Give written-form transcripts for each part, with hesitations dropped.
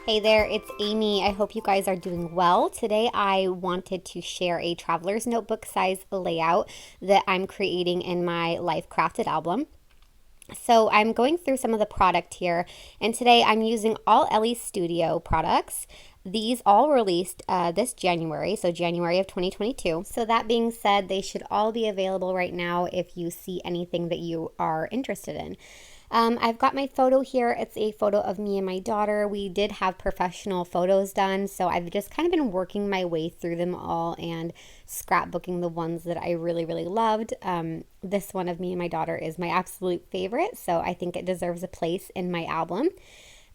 Hey there, it's Amy. I hope you guys are doing well. Today I wanted to share a traveler's notebook size layout that I'm creating in my Life Crafted album. So I'm going through some of the product here, and today I'm using all Ellie Studio products. These all released this January, so January of 2022. So that being said, they should all be available right now if you see anything that you are interested in. I've got my photo here. It's a photo of me and my daughter. We did have professional photos done, so I've just kind of been working my way through them all and scrapbooking the ones that I really loved. This one of me and my daughter is my absolute favorite, so I think it deserves a place in my album.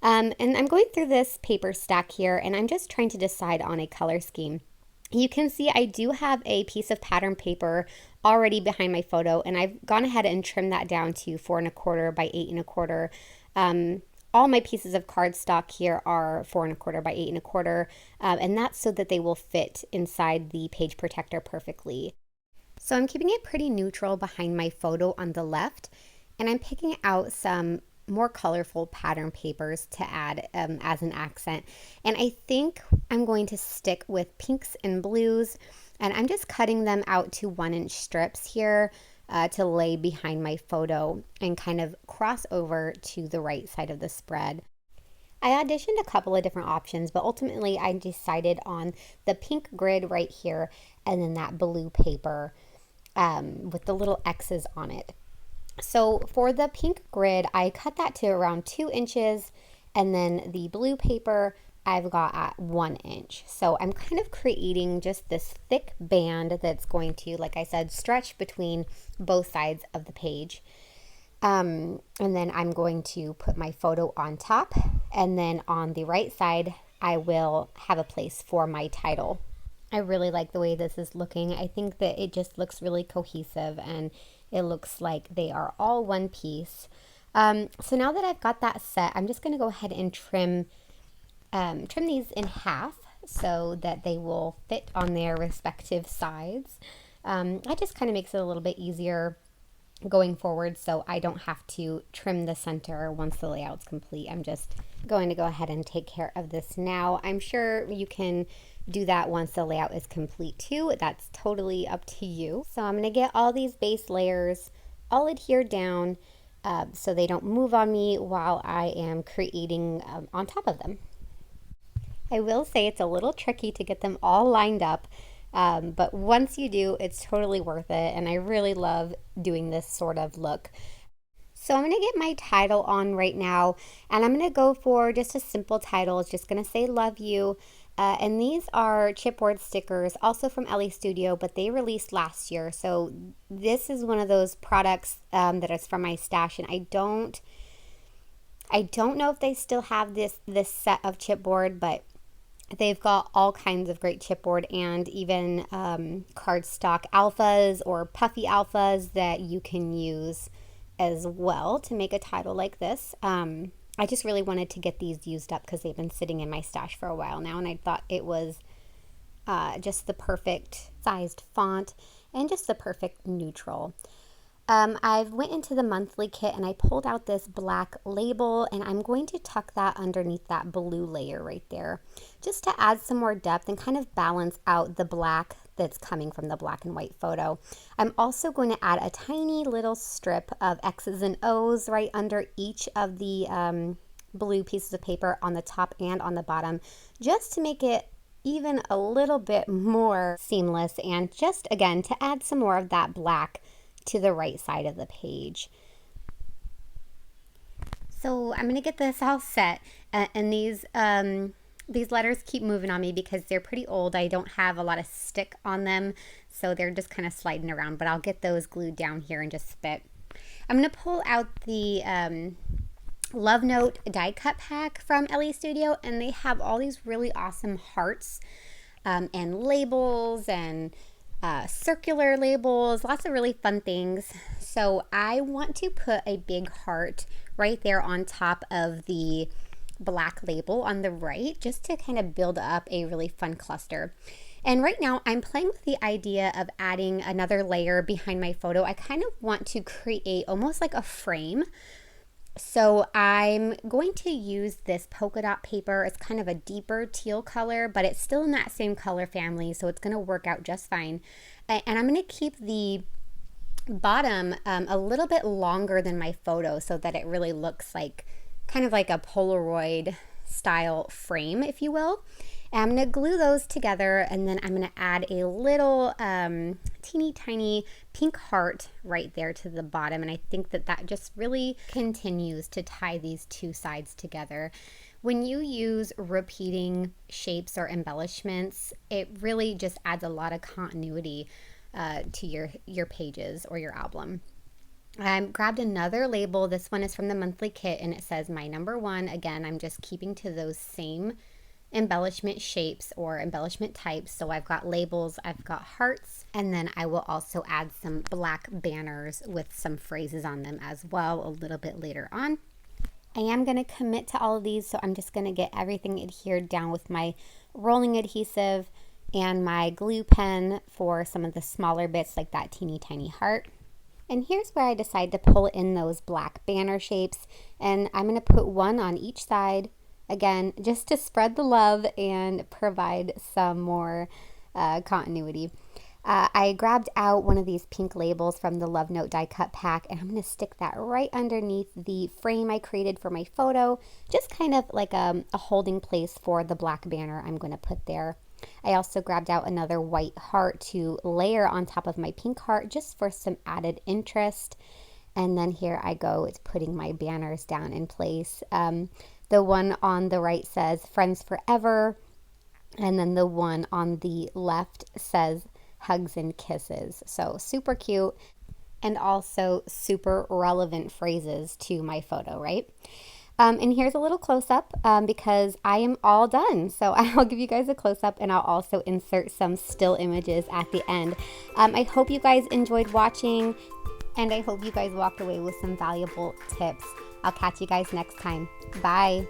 And I'm going through this paper stack here, and I'm just trying to decide on a color scheme. You can see I do have a piece of pattern paper already behind my photo, and I've gone ahead and trimmed that down to 4¼ by 8¼ all my pieces of cardstock here are 4¼ by 8¼ and that's so that they will fit inside the page protector perfectly. So I'm keeping it pretty neutral behind my photo on the left, and I'm picking out some more colorful pattern papers to add as an accent. And I think I'm going to stick with pinks and blues, and I'm just cutting them out to 1-inch strips here to lay behind my photo and kind of cross over to the right side of the spread. I auditioned a couple of different options, but ultimately I decided on the pink grid right here and then that blue paper with the little X's on it. So for the pink grid, I cut that to around 2 inches, and then the blue paper I've got at 1 inch. So I'm kind of creating just this thick band that's going to, like I said, stretch between both sides of the page. And then I'm going to put my photo on top, and then on the right side, I will have a place for my title. I really like the way this is looking. I think that it just looks really cohesive, and it looks like they are all one piece. So now that I've got that set, I'm just going to go ahead and trim these in half so that they will fit on their respective sides. That just kind of makes it a little bit easier going forward, so I don't have to trim the center once the layout's complete. I'm just going to go ahead and take care of this now. I'm sure you can do that once the layout is complete too. That's totally up to you. So I'm going to get all these base layers all adhered down so they don't move on me while I am creating on top of them. I will say it's a little tricky to get them all lined up, but once you do, it's totally worth it, and I really love doing this sort of look. So I'm going to get my title on right now, and I'm going to go for just a simple title. It's just going to say love you. And these are chipboard stickers, also from Ellie Studio, but they released last year. So this is one of those products that is from my stash, and I don't know if they still have this set of chipboard, but they've got all kinds of great chipboard and even cardstock alphas or puffy alphas that you can use as well to make a title like this. I just really wanted to get these used up because they've been sitting in my stash for a while now, and I thought it was just the perfect sized font and just the perfect neutral. I went into the monthly kit and I pulled out this black label, and I'm going to tuck that underneath that blue layer right there just to add some more depth and kind of balance out the black that's coming from the black and white photo. I'm also going to add a tiny little strip of X's and O's right under each of the blue pieces of paper on the top and on the bottom, just to make it even a little bit more seamless, and just again to add some more of that black to the right side of the page. So I'm going to get this all set, and these letters keep moving on me because they're pretty old. I don't have a lot of stick on them, so they're just kind of sliding around, but I'll get those glued down here in just a bit. I'm going to pull out the Love Note die cut pack from Ellie Studio, and they have all these really awesome hearts and labels and circular labels, lots of really fun things. So I want to put a big heart right there on top of the black label on the right, just to kind of build up a really fun cluster. And right now I'm playing with the idea of adding another layer behind my photo. I kind of want to create almost like a frame So I'm going to use this polka dot paper. It's kind of a deeper teal color, but it's still in that same color family, so it's going to work out just fine. And I'm going to keep the bottom a little bit longer than my photo so that it really looks like kind of like a Polaroid style frame, if you will. And I'm going to glue those together, and then I'm going to add a little teeny tiny pink heart right there to the bottom. And I think that that just really continues to tie these two sides together. When you use repeating shapes or embellishments, it really just adds a lot of continuity to your pages or your album. I grabbed another label. This one is from the monthly kit, and it says my number one. Again, I'm just keeping to those same embellishment shapes or embellishment types. So I've got labels, I've got hearts, and then I will also add some black banners with some phrases on them as well a little bit later on. I am going to commit to all of these, so I'm just going to get everything adhered down with my rolling adhesive and my glue pen for some of the smaller bits like that teeny tiny heart. And here's where I decide to pull in those black banner shapes, and I'm going to put one on each side, again, just to spread the love and provide some more continuity. I grabbed out one of these pink labels from the Love Note die cut pack, and I'm going to stick that right underneath the frame I created for my photo, just kind of like a holding place for the black banner I'm going to put there. I also grabbed out another white heart to layer on top of my pink heart just for some added interest. And then here I go, it's putting my banners down in place. The one on the right says Friends Forever, and then the one on the left says Hugs and Kisses. So super cute, and also super relevant phrases to my photo, right? And here's a little close-up because I am all done. So I'll give you guys a close-up, and I'll also insert some still images at the end. I hope you guys enjoyed watching, and I hope you guys walked away with some valuable tips. I'll catch you guys next time. Bye.